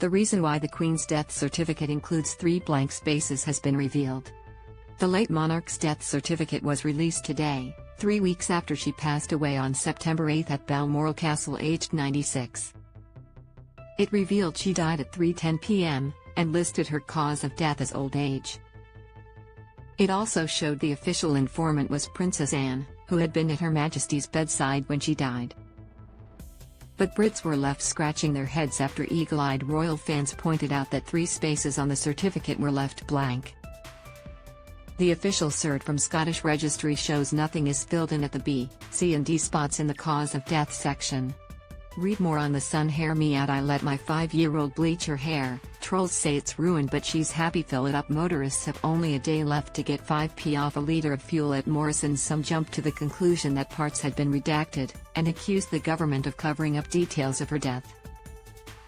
The reason why the Queen's death certificate includes 3 blank spaces has been revealed. The late monarch's death certificate was released today, 3 weeks after she passed away on September 8 at Balmoral Castle aged 96. It revealed she died at 3:10 p.m., and listed her cause of death as old age. It also showed the official informant was Princess Anne, who had been at Her Majesty's bedside when she died. But Brits were left scratching their heads after eagle-eyed royal fans pointed out that 3 spaces on the certificate were left blank. The official cert from Scottish Registry shows nothing is filled in at the B, C and D spots in the cause of death section. Read more on The Sun. Hear me out, I let my 5-year-old bleach her hair, trolls say it's ruined but she's happy, fill it up, motorists have only a day left to get 5p off a litre of fuel at Morrison's. Some jumped to the conclusion that parts had been redacted, and accused the government of covering up details of her death.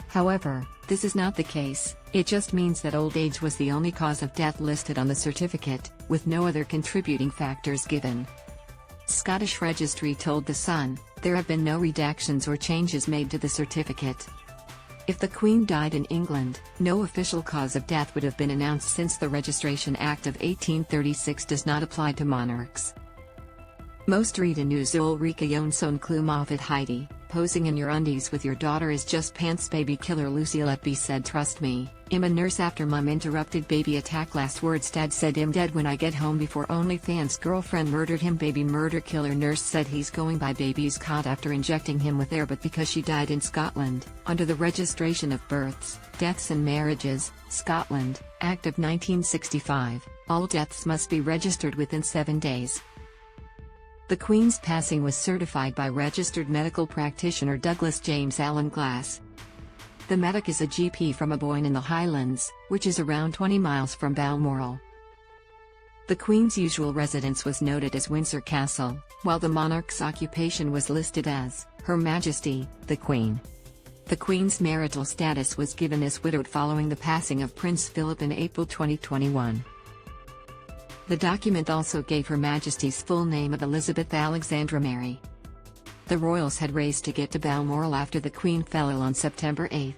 However, this is not the case. It just means that old age was the only cause of death listed on the certificate, with no other contributing factors given. Scottish Registry told The Sun, there have been no redactions or changes made to the certificate. If the Queen died in England, no official cause of death would have been announced since the Registration Act of 1836 does not apply to monarchs. Most read a news Ulrika Jonsson Klumavit Heidi, posing in your undies with your daughter is just pants. Baby killer Lucy Letby said trust me, I'm a nurse after mum interrupted baby attack. Last words dad said I'm dead when I get home before OnlyFans girlfriend murdered him. Baby murder killer nurse said he's going by baby's cot after injecting him with air, but because she died in Scotland, under the Registration of Births, Deaths and Marriages, Scotland, Act of 1965, all deaths must be registered within 7 days. The Queen's passing was certified by registered medical practitioner Douglas James Allen Glass. The medic is a GP from Aboyne in the Highlands, which is around 20 miles from Balmoral. The Queen's usual residence was noted as Windsor Castle, while the monarch's occupation was listed as Her Majesty, the Queen. The Queen's marital status was given as widowed following the passing of Prince Philip in April 2021. The document also gave Her Majesty's full name of Elizabeth Alexandra Mary. The royals had raced to get to Balmoral after the Queen fell ill on September 8.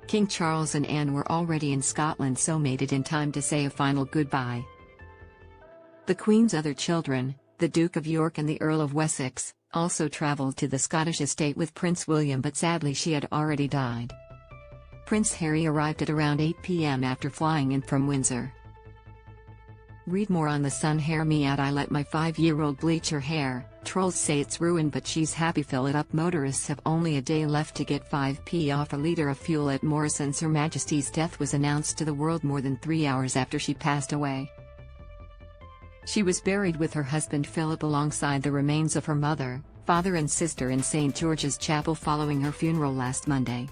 King Charles and Anne were already in Scotland, so made it in time to say a final goodbye. The Queen's other children, the Duke of York and the Earl of Wessex, also travelled to the Scottish estate with Prince William, but sadly she had already died. Prince Harry arrived at around 8 p.m. after flying in from Windsor. Read more on The Sun. Hear me out, I let my 5-year-old bleach her hair, trolls say it's ruined but she's happy, fill it up, motorists have only a day left to get 5p off a litre of fuel at Morrison's. Her Majesty's death was announced to the world more than 3 hours after she passed away. She was buried with her husband Philip alongside the remains of her mother, father and sister in St. George's Chapel following her funeral last Monday.